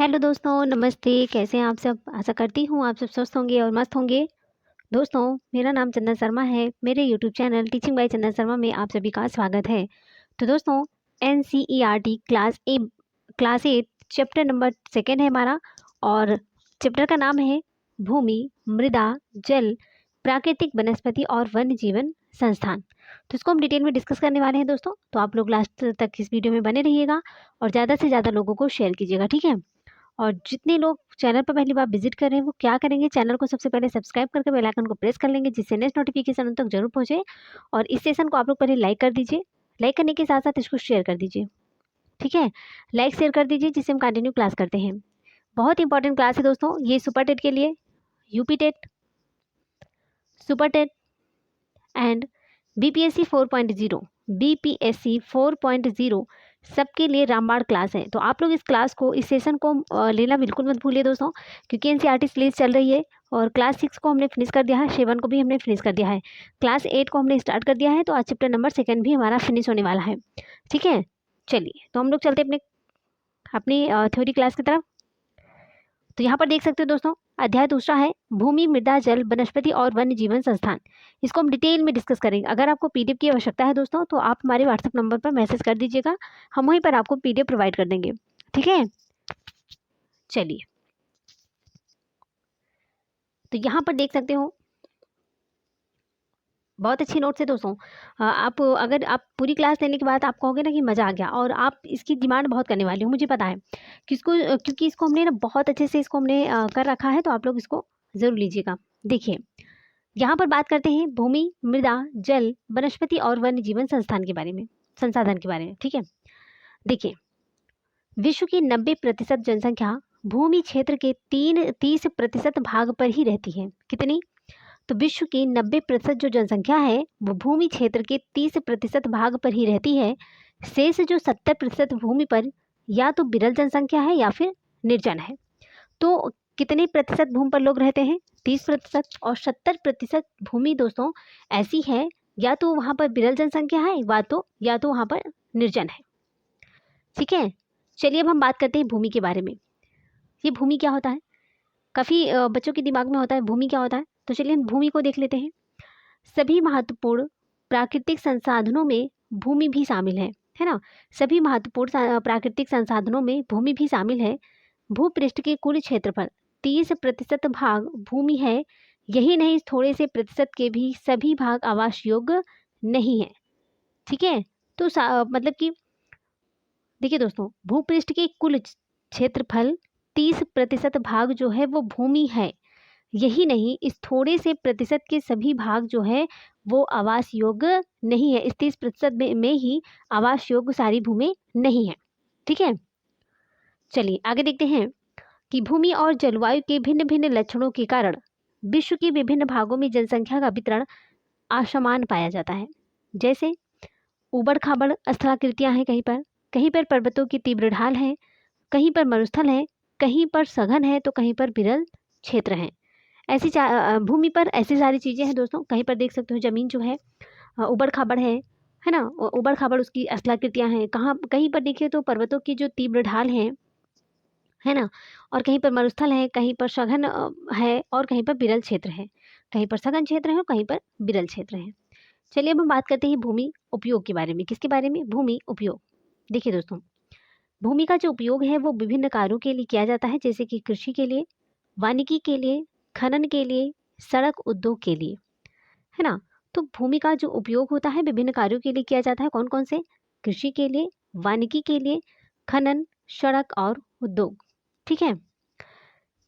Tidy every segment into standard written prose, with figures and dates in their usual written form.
Hello दोस्तों, नमस्ते। कैसे हैं आप सब? आशा करती हूँ आप सब स्वस्थ होंगे और मस्त होंगे। दोस्तों, मेरा नाम चंदन शर्मा है। मेरे यूट्यूब चैनल टीचिंग बाय चंदन शर्मा में आप सभी का स्वागत है। तो दोस्तों, एनसीईआरटी क्लास 8 चैप्टर नंबर 2 है हमारा। और चैप्टर का नाम है भूमि, मृदा, जल, प्राकृतिक वनस्पति और वन्य जीवन संस्थान। तो इसको हम डिटेल में डिस्कस करने वाले हैं दोस्तों। तो आप लोग लास्ट तक इस वीडियो में बने रहिएगा और ज़्यादा से ज़्यादा लोगों को शेयर कीजिएगा, ठीक है। और जितने लोग चैनल पर पहली बार विजिट कर रहे हैं वो क्या करेंगे, चैनल को सबसे पहले सब्सक्राइब करके बेल आइकन को प्रेस कर लेंगे, जिससे नेक्स्ट नोटिफिकेशन उन तक जरूर पहुंचे। और इस सेशन को आप लोग पहले लाइक कर दीजिए। लाइक करने के साथ साथ इसको शेयर कर दीजिए, ठीक है। लाइक शेयर कर दीजिए जिससे हम कंटिन्यू क्लास करते हैं। बहुत इंपॉर्टेंट क्लास है दोस्तों ये, सुपर टेट के लिए, UP TET, super TET and BPSC 4.0, BPSC 4.0 सबके लिए रामबाण क्लास है। तो आप लोग इस क्लास को, इस सेशन को लेना बिल्कुल मत भूलिए दोस्तों, क्योंकि एनसीईआरटी सीरीज चल रही है। और क्लास 6 को हमने फिनिश कर दिया है, 7 को भी हमने फिनिश कर दिया है, क्लास 8 को हमने स्टार्ट कर दिया है। तो आज चैप्टर नंबर 2 भी हमारा फिनिश होने वाला है, ठीक है। चलिए, तो हम लोग चलते अपने अपनी थ्योरी क्लास की तरफ। तो यहाँ पर देख सकते हो दोस्तों, अध्याय दूसरा है भूमि, मृदा, जल, वनस्पति और वन्य जीवन संस्थान। इसको हम डिटेल में डिस्कस करेंगे। अगर आपको पीडीएफ की आवश्यकता है दोस्तों तो आप हमारे व्हाट्सएप नंबर पर मैसेज कर दीजिएगा, हम वहीं पर आपको पीडीएफ प्रोवाइड कर देंगे, ठीक है। चलिए, तो यहाँ पर देख सकते हो, बहुत अच्छी नोट्स है दोस्तों। अगर आप पूरी क्लास लेने के बाद आप कहोगे ना कि मज़ा आ गया, और आप इसकी डिमांड बहुत करने वाली हो, मुझे पता है क्योंकि इसको हमने ना बहुत अच्छे से इसको हमने कर रखा है। तो आप लोग इसको ज़रूर लीजिएगा। देखिए, यहाँ पर बात करते हैं भूमि, मृदा, जल, वनस्पति और वन्य जीवन संसाधन के बारे में, ठीक है। देखिए, विश्व की 90% जनसंख्या भूमि क्षेत्र के 30% भाग पर ही रहती है। कितनी? तो विश्व की 90% जो जनसंख्या है वो भूमि क्षेत्र के 30% भाग पर ही रहती है। शेष जो 70% भूमि पर या तो विरल जनसंख्या है या फिर निर्जन है। तो कितने प्रतिशत भूमि पर लोग रहते हैं? 30%। और 70% भूमि दोस्तों ऐसी है, या तो वहाँ पर विरल जनसंख्या है या तो वहाँ पर निर्जन है, ठीक है। चलिए, अब हम बात करते हैं भूमि के बारे में। ये भूमि क्या होता है? काफ़ी बच्चों के दिमाग में होता है भूमि क्या होता है। तो चलिए हम भूमि को देख लेते हैं। सभी महत्वपूर्ण प्राकृतिक संसाधनों में भूमि भी शामिल है ना। सभी महत्वपूर्ण प्राकृतिक संसाधनों में भूमि भी शामिल है। भूपृष्ठ के कुल क्षेत्रफल 30% भाग भूमि है। यही नहीं, थोड़े से प्रतिशत के भी सभी भाग आवास योग्य नहीं है, ठीक है। तो मतलब कि देखिए दोस्तों, भूपृष्ठ के कुल क्षेत्रफल 30% भाग जो है वो भूमि है। यही नहीं, इस थोड़े से प्रतिशत के सभी भाग जो है वो आवास योग्य नहीं है। इस 30% में ही आवास योग्य सारी भूमि नहीं है, ठीक है। चलिए आगे देखते हैं कि भूमि और जलवायु के भिन्न भिन्न लक्षणों के कारण विश्व के विभिन्न भागों में जनसंख्या का वितरण असमान पाया जाता है। जैसे ऊबड़ खाबड़ स्थलाकृतियां हैं, कहीं पर पर्वतों की तीव्र ढाल है, कहीं पर मरुस्थल है, कहीं पर सघन है तो कहीं पर विरल क्षेत्र है। भूमि पर ऐसी सारी चीज़ें हैं दोस्तों। कहीं पर देख सकते हो ज़मीन जो है ऊबड़ खाबड़ है ना। ऊबड़ खाबड़ उसकी स्थलाकृतियां हैं। कहीं पर देखिए तो पर्वतों की जो तीव्र ढाल है ना। और कहीं पर मरुस्थल है, कहीं पर सघन है और कहीं पर विरल क्षेत्र है। कहीं पर सघन क्षेत्र है और कहीं पर विरल क्षेत्र है। चलिए अब हम बात करते हैं भूमि उपयोग के बारे में। किसके बारे में? भूमि उपयोग। देखिए दोस्तों, भूमि का जो उपयोग है वो विभिन्न कार्यों के लिए किया जाता है, जैसे कि कृषि के लिए, वानिकी के लिए, खनन के लिए, सड़क उद्योग के लिए, है ना। तो भूमि का जो उपयोग होता है विभिन्न कार्यों के लिए किया जाता है। कौन कौन से? कृषि के लिए, वानिकी के लिए, खनन, सड़क और उद्योग, ठीक है।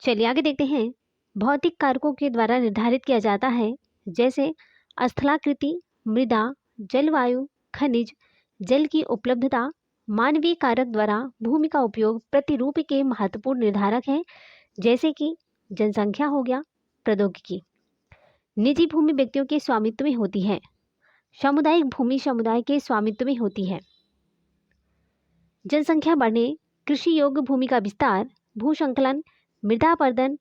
चलिए आगे देखते हैं। भौतिक कारकों के द्वारा निर्धारित किया जाता है, जैसे स्थलाकृति, मृदा, जलवायु, खनिज, जल की उपलब्धता। मानवीय कारक द्वारा भूमि का उपयोग प्रतिरूप के महत्वपूर्ण निर्धारक हैं, जैसे कि जनसंख्या हो गया, प्रौद्योगिकी। निजी भूमि व्यक्तियों के स्वामित्व में होती है। सामुदायिक भूमि समुदाय के स्वामित्व में होती है। जनसंख्या बढ़ने, कृषि योग्य भूमि का विस्तार, भूसंकलन, मृदा अपरदन,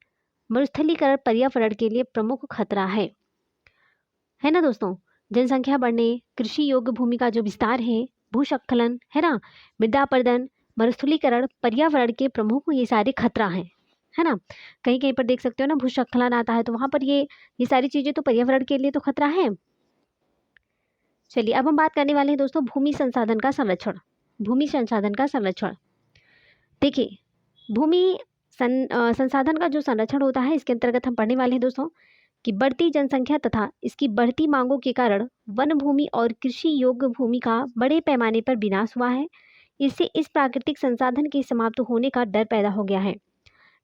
मरुस्थलीकरण पर्यावरण के लिए प्रमुख खतरा है ना दोस्तों। जनसंख्या बढ़ने, कृषि योग्य भूमि का जो विस्तार है, भूस्खलन है ना, मृदा अपरदन, मरुस्थलीकरण, पर्यावरण के प्रमुख ये सारे खतरा हैं, है ना। कहीं कहीं पर देख सकते हो ना भूस्खलन आता है, तो वहाँ पर ये सारी चीज़ें तो पर्यावरण के लिए तो खतरा है। चलिए अब हम बात करने वाले हैं दोस्तों भूमि संसाधन का संरक्षण। भूमि संसाधन का संरक्षण, देखिए भूमि संसाधन का जो संरक्षण होता है, इसके अंतर्गत हम पढ़ने वाले हैं दोस्तों कि बढ़ती जनसंख्या तथा इसकी बढ़ती मांगों के कारण वन भूमि और कृषि योग्य भूमि का बड़े पैमाने पर विनाश हुआ है। इससे इस प्राकृतिक संसाधन के समाप्त होने का डर पैदा हो गया है।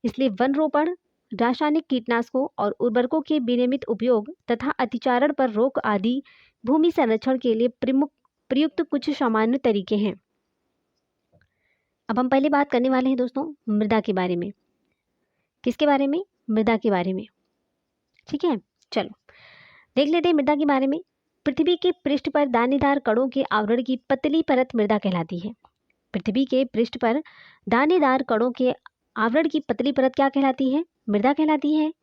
इसलिए वन रोपण, रासायनिक कीटनाशकों और उर्वरकों के विनियमित उपयोग तथा अतिचारण पर रोक आदि भूमि संरक्षण के लिए प्रयुक्त कुछ सामान्य तरीके हैं। अब हम पहले बात करने वाले हैं दोस्तों मृदा के बारे में। किसके बारे में? मृदा के बारे में। ठीक है, चलो देख लेते हैं मृदा के बारे में। पृथ्वी के पृष्ठ पर दानेदार कणों के आवरण की पतली परत मृदा कहलाती है। पृथ्वी के पृष्ठ पर दानेदार कणों के आवरण की पतली परत क्या कहलाती है? मृदा कहलाती है।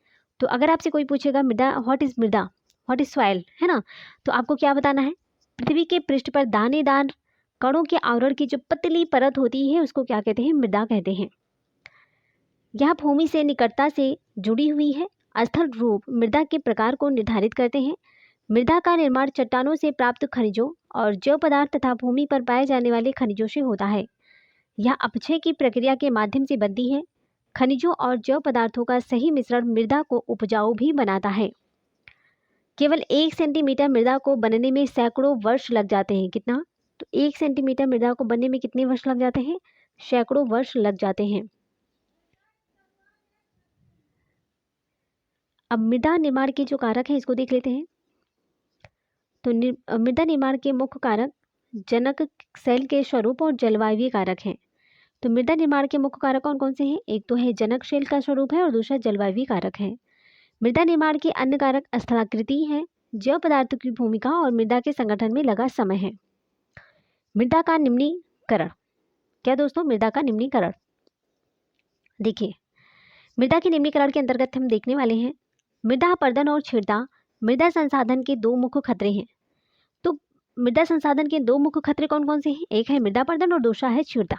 तो अगर आपसे कोई पूछेगा मृदा, व्हाट इज मृदा, व्हाट इज सॉइल, है ना, तो आपको क्या बताना है? पृथ्वी के पृष्ठ पर दानेदार कणों के आवरण की जो पतली परत होती है उसको क्या कहते हैं? मृदा कहते हैं। यह भूमि से निकटता से जुड़ी हुई है। स्थल रूप मृदा के प्रकार को निर्धारित करते हैं। मृदा का निर्माण चट्टानों से प्राप्त खनिजों और जैव पदार्थ तथा भूमि पर पाए जाने वाले खनिजों से होता है। यह अपक्षय की प्रक्रिया के माध्यम से बनती है। खनिजों और जैव पदार्थों का सही मिश्रण मृदा को उपजाऊ भी बनाता है। केवल 1 सेंटीमीटर मृदा को बनने में सैकड़ों वर्ष लग जाते हैं। कितना? तो 1 सेंटीमीटर मृदा को बनने में कितने वर्ष लग जाते हैं? सैकड़ों वर्ष लग जाते हैं। अब मृदा निर्माण के जो कारक हैं इसको देख लेते हैं। तो मृदा निर्माण के मुख्य कारक जनक सेल के स्वरूप और जलवायु कारक हैं। तो मृदा निर्माण के मुख्य कारक कौन कौन से हैं? एक तो है जनक सेल का स्वरूप है और दूसरा जलवायु कारक है। मृदा निर्माण के अन्य कारक स्थलाकृति है, जैव पदार्थों की भूमिका और मृदा के संगठन में लगा समय है। मृदा का निम्नीकरण, क्या दोस्तों? मृदा का निम्नीकरण, देखिए मृदा के निम्नीकरण के अंतर्गत हम देखने वाले हैं मृदा अपरदन और छीड़ता मृदा संसाधन के दो मुख्य खतरे हैं। तो मृदा संसाधन के दो मुख्य खतरे कौन कौन से हैं? एक है मृदा अपरदन और दूसरा है छीड़ता।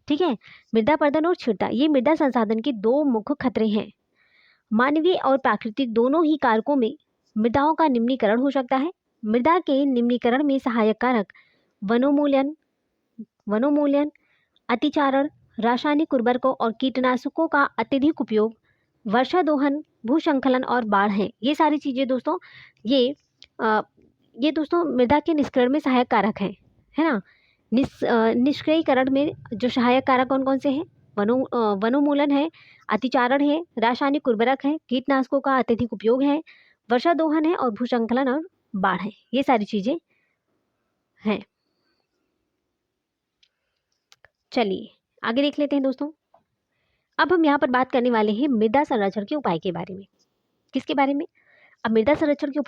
ठीक है, मृदा अपरदन और छीड़ता ये मृदा संसाधन के दो मुख्य खतरे हैं। मानवीय और प्राकृतिक दोनों ही कारकों में मृदाओं का निम्नीकरण हो सकता है। मृदा के निम्नीकरण में सहायक कारक वनोन्मूलन, अतिचारण, रासायनिक उर्वरकों और कीटनाशकों का अत्यधिक उपयोग, वर्षा दोहन, भूस्खलन और बाढ़ हैं। ये सारी चीज़ें दोस्तों ये दोस्तों मृदा के निष्करण में सहायक कारक हैं, है ना। निष्क्रियकरण में जो सहायक कारक कौन कौन से हैं? वनोन्मूलन है, अतिचारण है, रासायनिक उर्वरक है, कीटनाशकों का अत्यधिक उपयोग है, वर्षा दोहन है और भूस्खलन और बाढ़ है। ये सारी चीज़ें हैं। चलिए आगे देख लेते हैं दोस्तों। अब हम यहाँ पर बात करने वाले हैं मृदा संरक्षण के उपाय के बारे में। किसके बारे में? अब मृदा संरक्षण के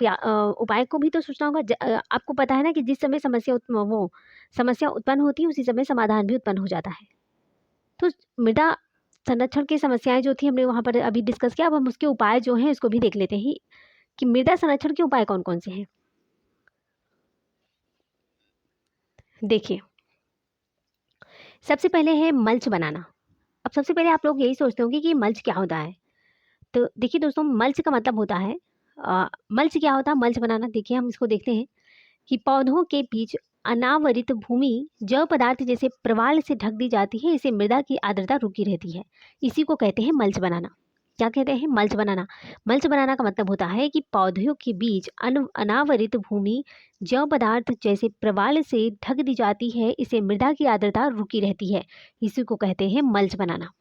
उपाय को भी तो सोचना होगा। आपको पता है ना कि जिस समय समस्या उत्पन्न होती है उसी समय समाधान भी उत्पन्न हो जाता है। तो मृदा संरक्षण की समस्याएं जो थी हमने वहाँ पर अभी डिस्कस किया। अब हम उसके उपाय जो हैं इसको भी देख लेते हैं कि मृदा संरक्षण के उपाय कौन कौन से हैं। देखिए सबसे पहले है मल्च बनाना। अब सबसे पहले आप लोग यही सोचते होंगे कि मल्च क्या होता है। तो देखिए दोस्तों मल्च का मतलब होता है मल्च क्या होता है? मल्च बनाना, देखिए हम इसको देखते हैं कि पौधों के बीच अनावरित भूमि जैव पदार्थ जैसे प्रवाल से ढक दी जाती है, इससे मृदा की आर्द्रता रुकी रहती है। इसी को कहते हैं मल्च बनाना। क्या कहते हैं? मल्च बनाना। मल्च बनाना का मतलब होता है कि पौधों के बीच अनावरित भूमि जैव पदार्थ जैसे प्रवाल से ढक दी जाती है, इससे मृदा की आर्द्रता रुकी रहती है। इसी को कहते हैं मल्च बनाना।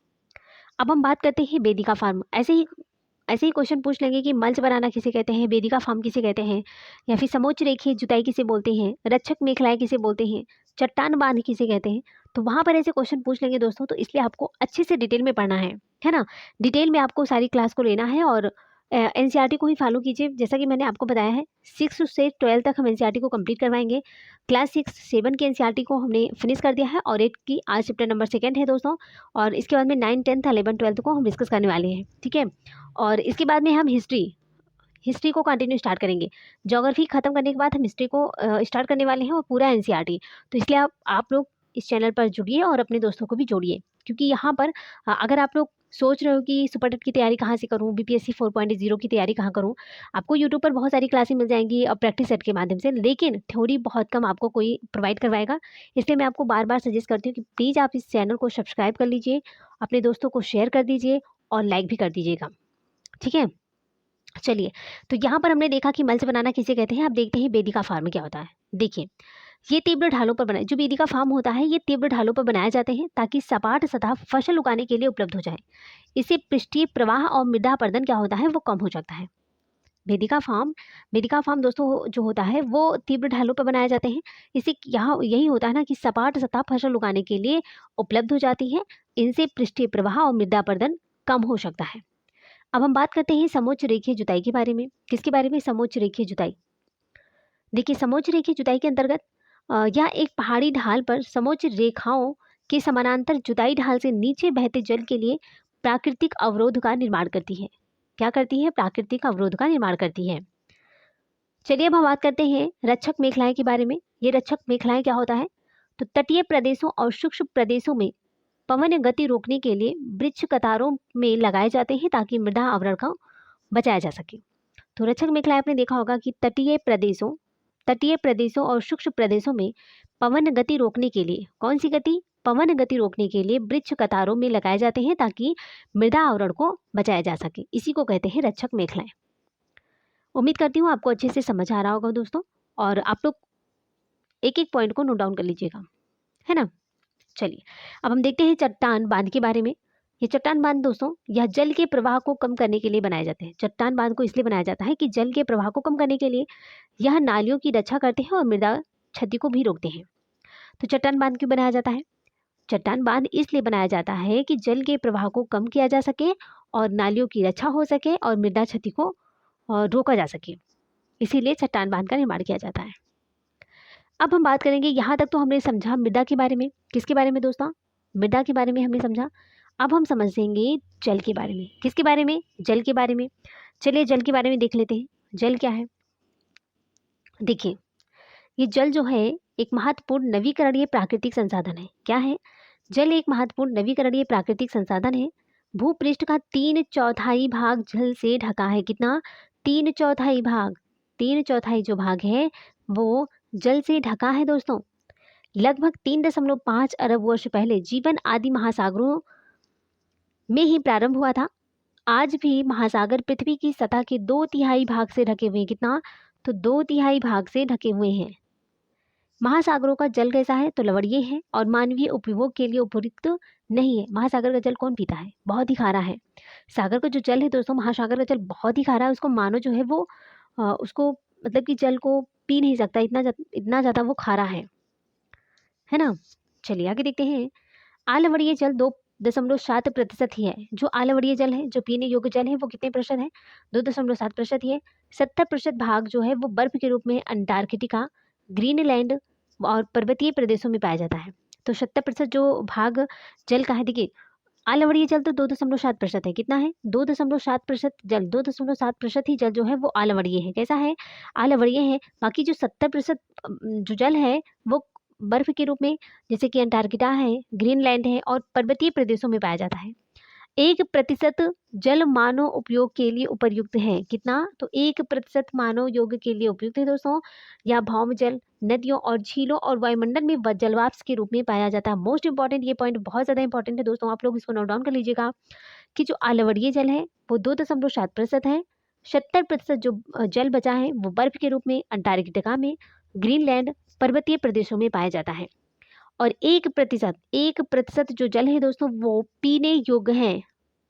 अब हम बात करते हैं वेदिका फार्म। ऐसे ही क्वेश्चन पूछ लेंगे कि मल्च बनाना किसे कहते हैं, वेदिका फार्म किसे कहते हैं, या फिर समोच्च रेखीय जुताई किसे बोलते हैं, रक्षक मेखलाएं किसे बोलते हैं, चट्टान बांध किसे कहते हैं। तो वहाँ पर ऐसे क्वेश्चन पूछ लेंगे दोस्तों, तो इसलिए आपको अच्छे से डिटेल में पढ़ना है ना। डिटेल में आपको सारी क्लास को लेना है और एनसीईआरटी को ही फॉलो कीजिए। जैसा कि मैंने आपको बताया है 6 से 12 तक हम एनसीईआरटी को कंप्लीट करवाएंगे। क्लास 6 7 की एनसीईआरटी को हमने फिनिश कर दिया है और 8 की आज चैप्टर नंबर 2 है दोस्तों। और इसके बाद में 9 10 11 12 को हम डिस्कस करने वाले हैं। ठीक है, और इसके बाद में हम हिस्ट्री को कंटिन्यू स्टार्ट करेंगे। ज्योग्राफी खत्म करने के बाद हम हिस्ट्री को स्टार्ट करने वाले हैं और पूरा एनसीईआरटी। तो इसलिए आप लोग इस चैनल पर जुड़िए और अपने दोस्तों को भी जोड़िए, क्योंकि यहाँ पर अगर आप लोग सोच रहे हो कि सुपर टेट की तैयारी कहाँ से करूँ, बीपीएससी 4.0 की तैयारी कहाँ करूँ, आपको यूट्यूब पर बहुत सारी क्लासेस मिल जाएंगी और प्रैक्टिस सेट के माध्यम से, लेकिन थ्योरी बहुत कम आपको कोई प्रोवाइड करवाएगा। इसलिए मैं आपको बार बार सजेस्ट करती हूँ कि प्लीज़ आप इस चैनल को सब्सक्राइब कर लीजिए, अपने दोस्तों को शेयर कर दीजिए और लाइक भी कर दीजिएगा, ठीक है। चलिए, तो यहाँ पर हमने देखा कि मल्च बनाना किसे कहते हैं। अब देखते हैं वेदिका फार्म क्या होता है। देखिए, ये तीव्र ढालों पर बनाए, जो वेदिका फार्म होता है ये तीव्र ढालों पर बनाए जाते हैं ताकि सपाट सतह फसल उगाने के लिए उपलब्ध हो जाए। इससे पृष्ठीय प्रवाह और मृदा अपरदन क्या होता है वो कम हो जाता है। वेदिका फार्म दोस्तों जो होता है वो तीव्र ढालों पर बनाए जाते हैं। इससे यहाँ यही होता है ना कि सपाट सतह फसल उगाने के लिए उपलब्ध हो जाती है। इनसे पृष्ठीय प्रवाह और मृदा अपरदन कम हो सकता है। अब हम बात करते हैं समोच्च रेखीय जुताई के बारे में। किसके बारे में? समोच्च रेखीय जुताई। देखिए, समोच्च रेखीय जुताई के अंतर्गत यह एक पहाड़ी ढाल पर समोच्च रेखाओं के समानांतर जुताई ढाल से नीचे बहते जल के लिए प्राकृतिक अवरोध का निर्माण करती है। क्या करती है? प्राकृतिक अवरोध का निर्माण करती है। चलिए अब हम बात करते हैं रक्षक मेखलाएं के बारे में। ये रक्षक मेखलाएं क्या होता है? तो तटीय प्रदेशों और शुष्क प्रदेशों में पवन गति रोकने के लिए वृक्ष कतारों में लगाए जाते हैं ताकि मृदा आवरण का बचाया जा सके। तो रक्षक मेखलाएं आपने देखा होगा कि तटीय प्रदेशों और शुष्क प्रदेशों में पवन गति रोकने के लिए, कौन सी गति? पवन गति रोकने के लिए वृक्ष कतारों में लगाए जाते हैं ताकि मृदा आवरण को बचाया जा सके। इसी को कहते हैं रक्षक मेखलाएं। उम्मीद करती हूँ आपको अच्छे से समझ आ रहा होगा दोस्तों, और आप लोग एक एक पॉइंट को नोट डाउन कर लीजिएगा, है ना। चलिए, अब हम देखते हैं चट्टान बांध के बारे में। ये चट्टान बांध दोस्तों यह जल के प्रवाह को कम करने के लिए बनाए जाते हैं। चट्टान बांध को इसलिए बनाया जाता है कि जल के प्रवाह को कम करने के लिए यह नालियों की रक्षा करते हैं और मृदा क्षति को भी रोकते हैं। तो चट्टान बांध क्यों बनाया जाता है? चट्टान बांध इसलिए बनाया जाता है कि जल के प्रवाह को कम किया जा सके और नालियों की रक्षा हो सके और मृदा क्षति को रोका जा सके, इसीलिए चट्टान बांध का निर्माण किया जाता है। अब हम बात करेंगे, यहाँ तक तो हमने समझा मृदा के बारे में। किसके बारे में दोस्तों? मृदा के बारे में हमने समझा। अब हम समझेंगे जल के बारे में। किसके बारे में? जल के बारे में। चलिए जल के बारे में देख लेते हैं। जल क्या है? देखिए, ये जल जो है एक महत्वपूर्ण नवीकरणीय प्राकृतिक संसाधन है। क्या है? जल एक महत्वपूर्ण नवीकरणीय प्राकृतिक संसाधन है। भूपृष्ठ का 3/4 भाग जल से ढका है। कितना? 3/4 भाग। 3/4 जो भाग है वो जल से ढका है दोस्तों। लगभग 3.5 अरब वर्ष पहले जीवन आदि महासागरों में ही प्रारंभ हुआ था। आज भी महासागर पृथ्वी की सतह के 2/3 भाग से ढके हुए हैं। कितना? तो 2/3 भाग से ढके हुए हैं। महासागरों का जल कैसा है? तो लवणीय है और मानवीय उपभोग के लिए उपयुक्त नहीं है। महासागर का जल कौन पीता है? बहुत ही खारा है। सागर का जो जल है दोस्तों, महासागर का जल बहुत ही खारा है। उसको मानो जो है वो उसको मतलब कि जल को पी नहीं सकता, इतना ज़्यादा वो खारा है ना। चलिए आगे देखते हैं। आलवणीय जल 2.7% ही है। जो आलवणीय जल है, जो पीने योग्य जल है, वो कितने प्रतिशत है? 2.7% ही है। 70% भाग जो है वो बर्फ के रूप में अंटार्कटिका, ग्रीनलैंड और पर्वतीय प्रदेशों में पाया जाता है। तो 70% जो भाग जल का है, देखिए आलवणीय जल तो 2.7% है। कितना है? 2.7% जल, 2.7% ही जल जो है वो आलवणीय है। कैसा है? आलवणीय है। बाकी जो 70% जो जल है वो बर्फ के रूप में, जैसे कि अंटार्कटिका है, ग्रीनलैंड है और पर्वतीय प्रदेशों में पाया जाता है। 1% जल मानव उपयोग के लिए उपयुक्त है। कितना? तो 1% मानव योग के लिए उपयुक्त है दोस्तों। या भौम जल नदियों और झीलों और वायुमंडल में जलवाष्प के रूप में पाया जाता है। मोस्ट इंपॉर्टेंट ये पॉइंट बहुत ज़्यादा इंपॉर्टेंट है दोस्तों, आप लोग इसको नोट डाउन कर लीजिएगा कि जो आलवणीय जल है वो 2.7% है। 70% जो जल बचा है वो बर्फ के रूप में अंटार्कटिका में, ग्रीनलैंड, पर्वतीय प्रदेशों में पाया जाता है। और 1% जो जल है दोस्तों वो पीने योग्य है।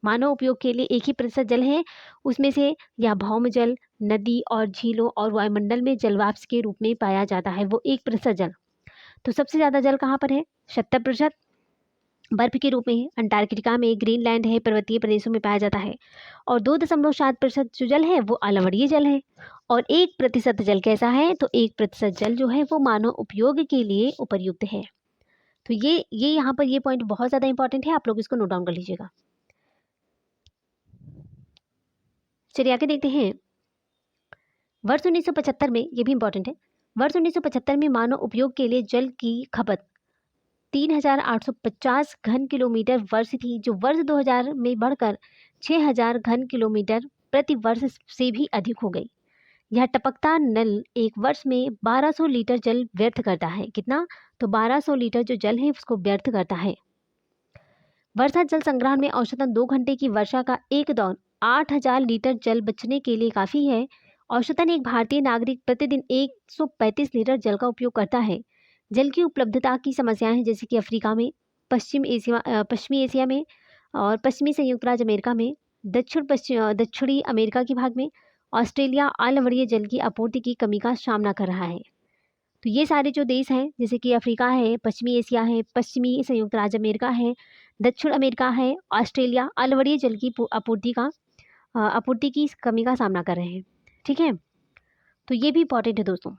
मानव उपयोग के लिए 1% जल है, उसमें से या भौम जल नदी और झीलों और वायुमंडल में जलवाष्प के रूप में पाया जाता है, वो 1% जल। तो सबसे ज़्यादा जल कहाँ पर है? 70% बर्फ के रूप में है, अंटार्कटिका में, ग्रीनलैंड है, पर्वतीय प्रदेशों में पाया जाता है। और 2.7% जो जल है वो आलवणीय जल है। और 1% जल कैसा है? तो 1% जल जो है वो मानव उपयोग के लिए उपयुक्त है। तो ये यहाँ पर ये पॉइंट बहुत ज़्यादा इंपॉर्टेंट है, आप लोग इसको नोट डाउन कर लीजिएगा। चलिए आगे देखते हैं। वर्ष 1975 में, ये भी इंपॉर्टेंट है, वर्ष 1975 में मानव उपयोग के लिए जल की खपत 3,850 घन किलोमीटर वर्ष थी, जो वर्ष 2000 में बढ़कर 6,000 घन किलोमीटर प्रति वर्ष से भी अधिक हो गई। यह टपकता नल एक वर्ष में 1200 लीटर जल व्यर्थ करता है। कितना? तो 1200 लीटर जो जल है उसको व्यर्थ करता है। वर्षा जल संग्रहण में औसतन 2 घंटे की वर्षा का एक दौर 8,000 लीटर जल बचने के लिए काफ़ी है। औसतन एक भारतीय नागरिक प्रतिदिन 135 लीटर जल का उपयोग करता है। जल की उपलब्धता की समस्याएं हैं, जैसे कि अफ्रीका में, पश्चिमी एशिया में और पश्चिमी संयुक्त राज्य अमेरिका में, दक्षिणी अमेरिका के भाग में, ऑस्ट्रेलिया अम्लीय जल की आपूर्ति की कमी का सामना कर रहा है। तो ये सारे जो देश हैं, जैसे कि अफ्रीका है, पश्चिमी एशिया है, पश्चिमी संयुक्त राज्य अमेरिका है, दक्षिण अमेरिका है, ऑस्ट्रेलिया अम्लीय जल की आपूर्ति की कमी का सामना कर रहे हैं। ठीक है, तो ये भी इंपॉर्टेंट है दोस्तों।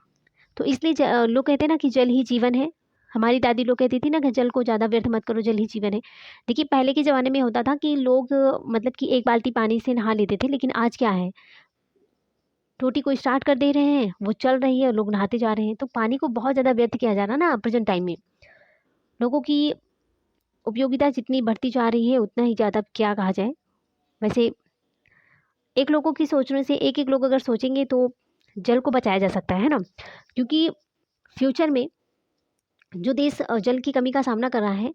तो इसलिए लोग कहते हैं ना कि जल ही जीवन है। हमारी दादी लोग कहती थी ना कि जल को ज़्यादा व्यर्थ मत करो, जल ही जीवन है। देखिए पहले के ज़माने में होता था कि लोग मतलब कि एक बाल्टी पानी से नहा लेते थे, लेकिन आज क्या है, टोटी को स्टार्ट कर दे रहे हैं, वो चल रही है और लोग नहाते जा रहे हैं। तो पानी को बहुत ज़्यादा व्यर्थ किया जा रहा है ना प्रेजेंट टाइम में। लोगों की उपयोगिता जितनी बढ़ती जा रही है उतना ही ज़्यादा क्या कहा जाए। वैसे एक लोगों की सोचने से एक लोग अगर सोचेंगे तो जल को बचाया जा सकता है ना, क्योंकि फ्यूचर में जो देश जल की कमी का सामना कर रहा है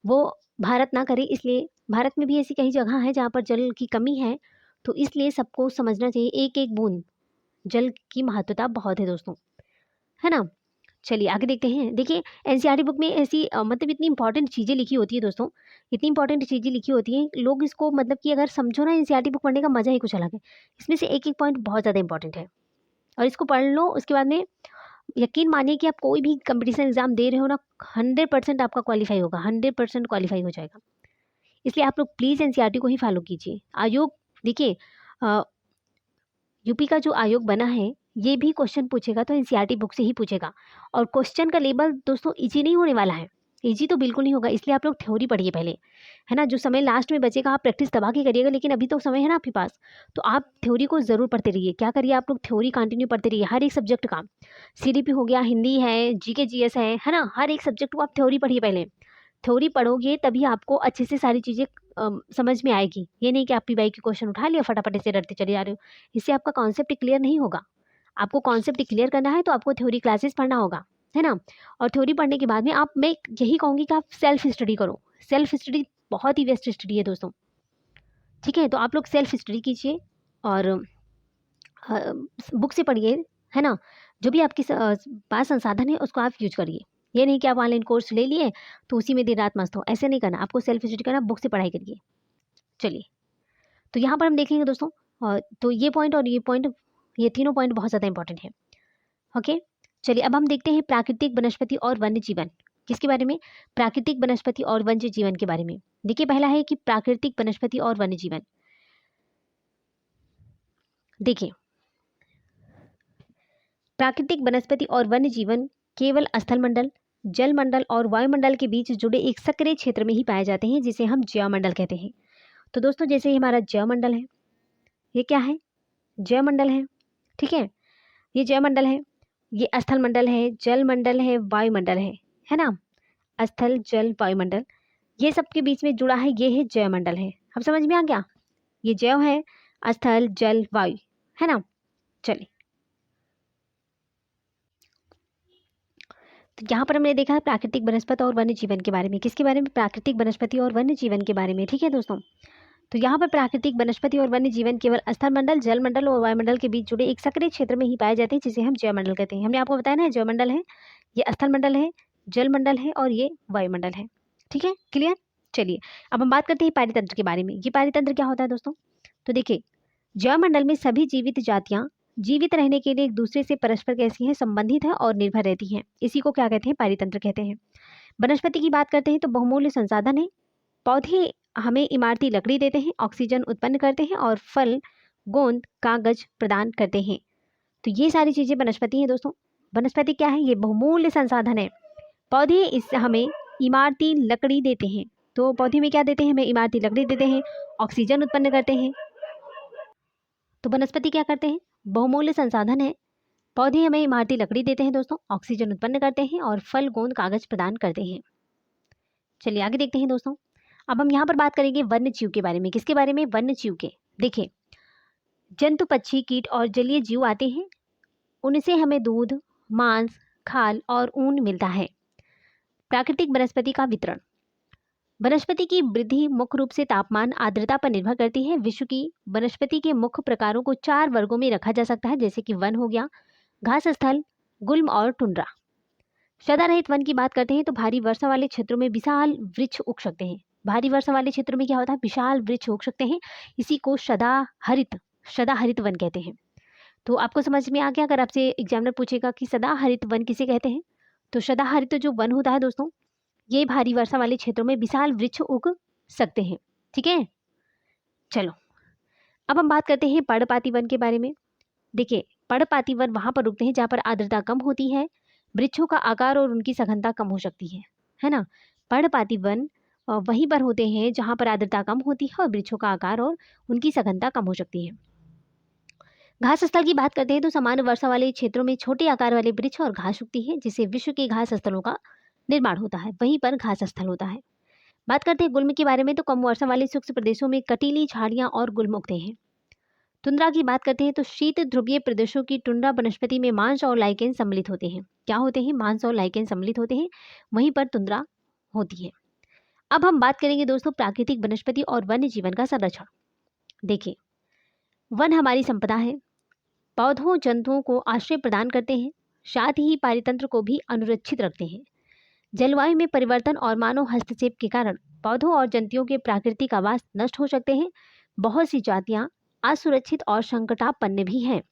वो भारत ना करे। इसलिए भारत में भी ऐसी कई जगह है जहाँ पर जल की कमी है, तो इसलिए सबको समझना चाहिए एक एक बूंद जल की महत्वता बहुत है दोस्तों, है ना। चलिए आगे देखते हैं। देखिए एनसीईआरटी बुक में ऐसी मतलब इतनी इंपॉर्टेंट चीज़ें लिखी होती है दोस्तों, इतनी इंपॉर्टेंट चीज़ें लिखी होती हैं, लोग इसको मतलब कि अगर समझो ना, एनसीईआरटी बुक पढ़ने का मज़ा ही कुछ अलग है। इसमें से एक एक पॉइंट बहुत ज़्यादा इंपॉर्टेंट है और इसको पढ़ लो, उसके बाद में यकीन मानिए कि आप कोई भी कंपटीशन एग्जाम दे रहे हो ना, 100% आपका क्वालिफाई होगा, 100% क्वालिफाई हो जाएगा। इसलिए आप लोग प्लीज़ एनसीईआरटी को ही फॉलो कीजिए। आयोग देखिए यूपी का जो आयोग बना है ये भी क्वेश्चन पूछेगा तो एनसीईआरटी बुक से ही पूछेगा, और क्वेश्चन का लेवल दोस्तों इजी नहीं होने वाला है, इजी तो बिल्कुल नहीं होगा। इसलिए आप लोग थ्योरी पढ़िए पहले, है ना। जो समय लास्ट में बचेगा आप प्रैक्टिस दबा के करिएगा, लेकिन अभी तो समय है ना आपके पास, तो आप थ्योरी को ज़रूर पढ़ते रहिए। क्या करिए आप लोग, थ्योरी कंटिन्यू पढ़ते रहिए हर एक सब्जेक्ट का। सीडीपी हो गया, हिंदी है, जीके जीएस है ना, हर एक सब्जेक्ट को आप थ्योरी पढ़िए पहले। थ्योरी पढ़ोगे तभी आपको अच्छे से सारी चीज़ें समझ में आएगी। ये नहीं कि आप पीवाई के क्वेश्चन उठा लिया फटाफट से रटते चले जा रहे हो, इससे आपका कॉन्सेप्ट क्लियर नहीं होगा। आपको कॉन्सेप्ट क्लियर करना है तो आपको थ्योरी क्लासेस पढ़ना होगा, है ना। और थ्योरी पढ़ने के बाद में मैं यही कहूँगी कि आप सेल्फ स्टडी करो। सेल्फ स्टडी बहुत ही बेस्ट स्टडी है दोस्तों, ठीक है। तो आप लोग सेल्फ स्टडी कीजिए और बुक से पढ़िए, है ना। जो भी आपके पास संसाधन है उसको आप यूज करिए। ये नहीं कि आप ऑनलाइन कोर्स ले लिए तो उसी में दिन रात मस्त हो, ऐसे नहीं करना। आपको सेल्फ स्टडी करना, बुक से पढ़ाई करिए। चलिए, तो यहाँ पर हम देखेंगे दोस्तों, तो ये पॉइंट और ये पॉइंट, ये तीनों पॉइंट बहुत ज़्यादा इंपॉर्टेंट है। ओके, चलिए अब हम देखते हैं प्राकृतिक वनस्पति और वन्य जीवन। किसके बारे में? प्राकृतिक वनस्पति और वन्य जीवन के बारे में। देखिए पहला है कि प्राकृतिक वनस्पति और वन्य जीवन। देखिए प्राकृतिक वनस्पति और वन्य जीवन केवल स्थलमंडल, जलमंडल और वायुमंडल के बीच जुड़े एक सक्रिय क्षेत्र में ही पाए जाते हैं, जिसे हम जैवमंडल कहते हैं। तो दोस्तों जैसे ही हमारा जैवमंडल है, ये क्या है? जैवमंडल है, ठीक है। ये जैवमंडल है, ये स्थलमंडल है, जलमंडल है, वायुमंडल है ना। स्थल, जल, वायुमंडल, ये सब के बीच में जुड़ा है, ये है जैवमंडल है। अब समझ में आ गया? ये जैव है, स्थल, जल, वायु, है ना। चलिए, तो यहाँ पर हमने देखा है प्राकृतिक वनस्पति और वन्य जीवन के बारे में। किसके बारे में? प्राकृतिक वनस्पति और वन्य जीवन के बारे में, ठीक है दोस्तों। तो यहाँ पर प्राकृतिक वनस्पति और वन्य जीवन केवल स्थलमंडल, जलमंडल और वायुमंडल के बीच जुड़े एक सक्रिय क्षेत्र में ही पाए जाते हैं, जिसे हम जैवमंडल कहते हैं। हमने आपको बताया ना, जैवमंडल है, ये स्थलमंडल है, जलमंडल है और ये वायुमंडल है, ठीक है, क्लियर। चलिए अब हम बात करते हैं पारितंत्र के बारे में। ये पारितंत्र क्या होता है दोस्तों? तो देखिए जैवमंडल में सभी जीवित जातियां जीवित रहने के लिए एक दूसरे से परस्पर कैसी हैं, संबंधित हैं और निर्भर रहती हैं। इसी को क्या कहते हैं? पारितंत्र कहते हैं। वनस्पति की बात करते हैं तो बहुमूल्य संसाधन है। पौधे हमें इमारती लकड़ी देते हैं, ऑक्सीजन उत्पन्न करते हैं और फल, गोंद, कागज प्रदान करते हैं। तो ये सारी चीज़ें वनस्पति हैं दोस्तों। वनस्पति क्या है? ये बहुमूल्य संसाधन है। पौधे इस हमें इमारती लकड़ी देते हैं। तो पौधे में क्या देते हैं? हमें इमारती लकड़ी देते हैं, ऑक्सीजन उत्पन्न करते हैं। तो वनस्पति क्या करते हैं? बहुमूल्य संसाधन है। पौधे हमें इमारती लकड़ी देते हैं दोस्तों, ऑक्सीजन उत्पन्न करते हैं और फल, गोंद, कागज प्रदान करते हैं। चलिए आगे देखते हैं दोस्तों। अब हम यहाँ पर बात करेंगे वन्य जीव के बारे में। किसके बारे में? वन्य जीव के। देखिए, जंतु, पक्षी, कीट और जलीय जीव आते हैं, उनसे हमें दूध, मांस, खाल और ऊन मिलता है। प्राकृतिक वनस्पति का वितरण। वनस्पति की वृद्धि मुख्य रूप से तापमान, आर्द्रता पर निर्भर करती है। विश्व की वनस्पति के मुख्य प्रकारों को 4 वर्गों में रखा जा सकता है, जैसे कि वन हो गया, घास स्थल, गुल्म और टुंड्रा। सदारहित वन की बात करते हैं तो भारी वर्षा वाले क्षेत्रों में विशाल वृक्ष उग सकते हैं। भारी वर्षा वाले क्षेत्रों में क्या होता है? विशाल वृक्ष उग सकते हैं। इसी को सदाहरित वन कहते हैं। तो आपको समझ में आ गया? अगर आपसे एग्जामिनर पूछेगा कि सदाहरित वन किसे कहते हैं, तो सदाहरित जो वन होता है दोस्तों, ये भारी वर्षा वाले क्षेत्रों में विशाल वृक्ष उग सकते हैं। ठीक है, चलो अब हम बात करते हैं पर्णपाती वन के बारे में। देखिए, पर्णपाती वन वहां पर उगते हैं जहाँ पर आर्द्रता कम होती है, वृक्षों का आकार और उनकी सघनता कम हो सकती है ना। पर्णपाती वन वहीं पर होते हैं जहाँ पर आर्द्रता कम होती है और वृक्षों का आकार और उनकी सघनता कम हो सकती है। घास स्थल की बात करते हैं तो सामान्य वर्षा वाले क्षेत्रों में छोटे आकार वाले वृक्ष और घास उगती है, जिससे विश्व के घास स्थलों का निर्माण होता है। वहीं पर घास स्थल होता है। बात करते हैं गुल्म के बारे में तो कम वर्षा वाले शुष्क प्रदेशों में कटीली झाड़ियां और गुल्म उगते हैं। टुंड्रा की बात करते हैं तो शीत ध्रुवीय प्रदेशों की टुंड्रा वनस्पति में मांस और लाइकेन सम्मिलित होते हैं। क्या होते हैं? मांस और लाइकेन सम्मिलित होते हैं, वहीं पर टुंड्रा होती है। अब हम बात करेंगे दोस्तों प्राकृतिक वनस्पति और वन्य जीवन का संरक्षण। देखिए, वन हमारी संपदा है, पौधों जंतुओं को आश्रय प्रदान करते हैं, साथ ही पारितंत्र को भी अनुरक्षित रखते हैं। जलवायु में परिवर्तन और मानव हस्तक्षेप के कारण पौधों और जंतुओं के प्राकृतिक आवास नष्ट हो सकते हैं। बहुत सी जातियां असुरक्षित और संकटापन्न भी हैं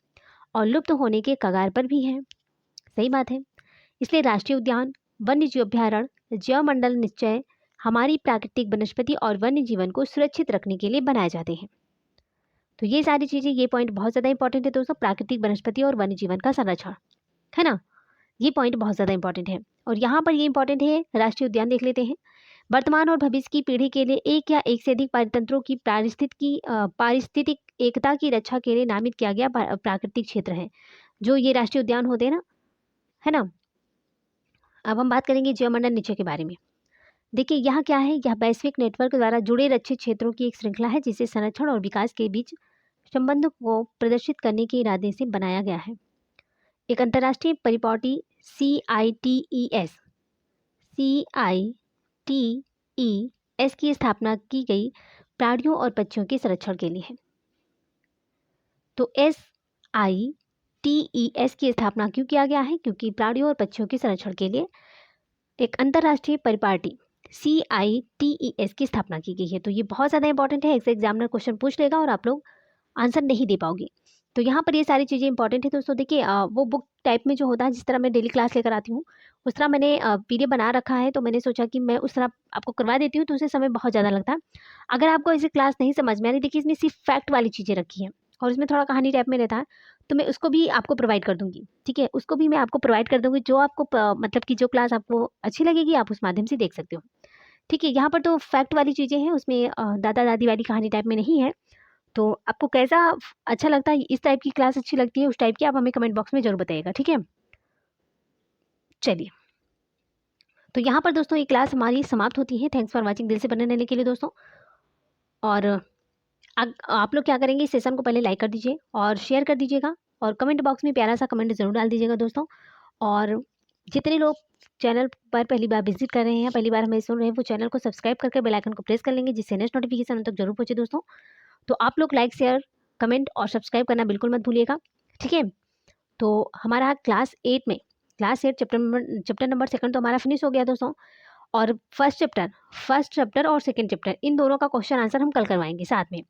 और लुप्त होने के कगार पर भी हैं। सही बात है। इसलिए राष्ट्रीय उद्यान, वन्य जीव अभ्यारण्य, जैव मंडल निश्चय हमारी प्राकृतिक वनस्पति और वन्य जीवन को सुरक्षित रखने के लिए बनाए जाते हैं। तो ये सारी चीजें, ये पॉइंट बहुत ज्यादा इंपॉर्टेंट है दोस्तों, प्राकृतिक वनस्पति और वन्य जीवन का संरक्षण, है ना। ये पॉइंट बहुत ज़्यादा इंपॉर्टेंट है। और यहाँ पर ये इंपॉर्टेंट है, राष्ट्रीय उद्यान देख लेते हैं। वर्तमान और भविष्य की पीढ़ी के लिए एक या एक से अधिक पारितंत्रों की पारिस्थितिक एकता की रक्षा के लिए नामित किया गया प्राकृतिक क्षेत्र है, जो ये राष्ट्रीय उद्यान होते हैं ना, है ना। अब हम बात करेंगे जैवमंडल निश्चय के बारे में। देखिए, यहाँ क्या है? यह वैश्विक नेटवर्क द्वारा जुड़े रक्षित क्षेत्रों की एक श्रृंखला है, जिसे संरक्षण और विकास के बीच संबंध को प्रदर्शित करने के इरादे से बनाया गया है। एक अंतर्राष्ट्रीय परिपाटी CITES की स्थापना की गई प्राणियों और पक्षियों के संरक्षण के लिए है। तो SITES की स्थापना क्यों किया गया है? क्योंकि प्राणियों और पक्षियों के संरक्षण के लिए एक अंतर्राष्ट्रीय परिपाटी CITES की स्थापना की गई है। तो ये बहुत ज़्यादा इंपॉर्टेंट है, एग्जामिनर क्वेश्चन पूछ लेगा और आप लोग आंसर नहीं दे पाओगे। तो यहाँ पर ये सारी चीज़ें इंपॉर्टेंट है दोस्तों। देखिए, वो बुक टाइप में जो होता है, जिस तरह मैं डेली क्लास लेकर आती हूँ, उस तरह मैंने PDF बना रखा है। तो मैंने सोचा कि मैं उस तरह आपको करवा देती हूँ, तो उससे समय बहुत ज़्यादा लगता है। अगर आपको ऐसी क्लास नहीं समझ में आ रही, देखिए इसमें सिर्फ फैक्ट वाली चीज़ें रखी हैं और इसमें थोड़ा कहानी टाइप में रहता है, तो मैं उसको भी आपको प्रोवाइड कर दूँगी। ठीक है, उसको भी मैं आपको प्रोवाइड कर दूँगी, जो आपको मतलब कि जो क्लास आपको अच्छी लगेगी आप उस माध्यम से देख सकते हो। ठीक है, यहाँ पर तो फैक्ट वाली चीज़ें हैं, उसमें दादा दादी वाली कहानी टाइप में नहीं है। तो आपको कैसा अच्छा लगता है, इस टाइप की क्लास अच्छी लगती है, उस टाइप की, आप हमें कमेंट बॉक्स में जरूर बताइएगा। ठीक है, चलिए, तो यहाँ पर दोस्तों ये क्लास हमारी समाप्त होती है। थैंक्स फॉर वाचिंग, दिल से बने रहने के लिए दोस्तों। और आप लोग क्या करेंगे, इस सेशन को पहले लाइक कर दीजिए और शेयर कर दीजिएगा और कमेंट बॉक्स में प्यारा सा कमेंट जरूर डाल दीजिएगा दोस्तों। और जितने लोग चैनल पर पहली बार विजिट कर रहे हैं, पहली बार हमें सुन रहे हैं, वो चैनल को सब्सक्राइब करके बेल आइकन को प्रेस कर लेंगे, जिससे नेक्स्ट नोटिफिकेशन उन तक जरूर पहुंचे दोस्तों। तो आप लोग लाइक, शेयर, कमेंट और सब्सक्राइब करना बिल्कुल मत भूलिएगा। ठीक है, तो हमारा क्लास 8 चैप्टर नंबर 2 तो हमारा फिनिश हो गया दोस्तों। और फर्स्ट चैप्टर और सेकंड चैप्टर, इन दोनों का क्वेश्चन आंसर हम कल करवाएंगे साथ में,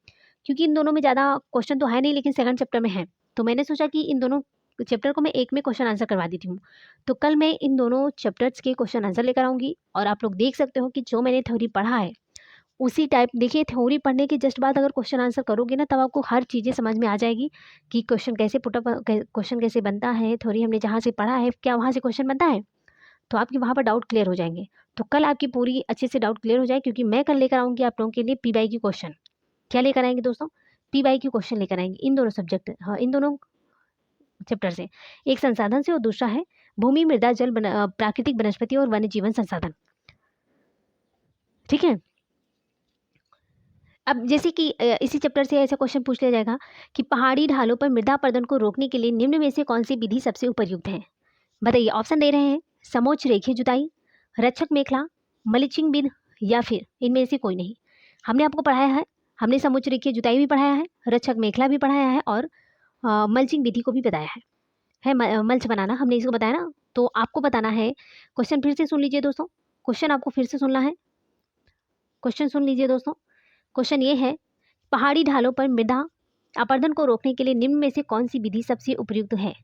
क्योंकि इन दोनों में ज़्यादा क्वेश्चन तो है नहीं, लेकिन सेकंड चैप्टर में है। तो मैंने सोचा कि इन दोनों चैप्टर को मैं एक में क्वेश्चन आंसर करवा देती हूँ। तो कल मैं इन दोनों चैप्टर्स के क्वेश्चन आंसर लेकर आऊँगी और आप लोग देख सकते हो कि जो मैंने थ्योरी पढ़ा है उसी टाइप। देखिए, थ्योरी पढ़ने के जस्ट बाद अगर क्वेश्चन आंसर करोगे ना, तब आपको हर चीज़ें समझ में आ जाएगी कि क्वेश्चन कैसे पुटअप, क्वेश्चन कैसे बनता है। थ्योरी हमने जहाँ से पढ़ा है, क्या वहाँ से क्वेश्चन बनता है, तो आपके वहाँ पर डाउट क्लियर हो जाएंगे। तो कल आपकी पूरी अच्छे से डाउट क्लियर हो जाए, क्योंकि मैं कल लेकर आऊँगी आप लोगों के लिए PYQ क्वेश्चन। क्या लेकर आएंगे दोस्तों? PYQ क्वेश्चन लेकर आएंगे, इन दोनों सब्जेक्ट, हाँ, इन दोनों चैप्टर से। एक संसाधन से और दूसरा है भूमि, मृदा, जल, प्राकृतिक वनस्पति और वन्य जीवन संसाधन। ठीक है। अब जैसे कि इसी चैप्टर से ऐसा क्वेश्चन पूछ लिया जाएगा कि पहाड़ी ढालों पर मृदा अपरदन को रोकने के लिए निम्न में से कौन सी विधि सबसे उपयुक्त है? बताइए, ऑप्शन दे रहे हैं समोच्च रेखीय जुताई, रक्षक मेखला, मल्चिंग बिन या फिर इनमें से कोई नहीं। हमने आपको पढ़ाया है, हमने समोच्च रेखीय जुताई भी पढ़ाया है, रक्षक मेखला भी पढ़ाया है और मल्चिंग विधि को भी बताया है मल्च बनाना हमने इसको बताया ना। तो आपको बताना है, क्वेश्चन फिर से सुन लीजिए दोस्तों, क्वेश्चन आपको फिर से सुनना है। क्वेश्चन सुन लीजिए दोस्तों, क्वेश्चन ये है, पहाड़ी ढालों पर मृदा अपरदन को रोकने के लिए निम्न में से कौन सी विधि सबसे उपयुक्त है?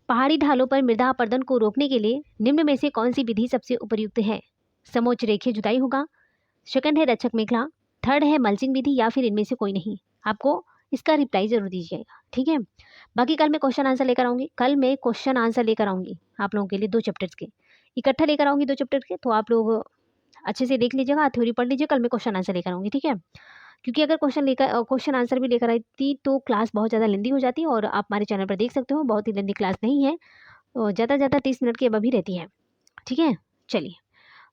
पहाड़ी ढालों पर मृदा अपरदन को रोकने के लिए निम्न में से कौन सी विधि सबसे उपयुक्त है? समोच्च रेखीय जुताई होगा, सेकंड है रक्षक मेखला, थर्ड है मल्चिंग विधि या फिर इनमें से कोई नहीं। आपको इसका रिप्लाई जरूर दीजिएगा, ठीक है। बाकी कल मैं क्वेश्चन आंसर लेकर आऊँगी, कल मैं क्वेश्चन आंसर लेकर आऊँगी आप लोगों के लिए 2 चैप्टर्स के, इकट्ठा लेकर आऊँगी 2 चैप्टर के, तो आप लोग अच्छे से देख लीजिएगा, थ्योरी पढ़ लीजिए, कल मैं क्वेश्चन आंसर लेकर आऊँगी, ठीक है। क्योंकि अगर क्वेश्चन आंसर भी लेकर आई थी तो क्लास बहुत ज़्यादा लेंदी हो जाती है, और आप हमारे चैनल पर देख सकते हो बहुत ही लेंदी क्लास नहीं है, ज़्यादा से ज़्यादा 30 मिनट के अबव ही रहती है, ठीक है। चलिए,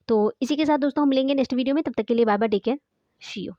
तो इसी के साथ दोस्तों हम मिलेंगे नेक्स्ट वीडियो में, तब तक के लिए bye bye, take care, see you.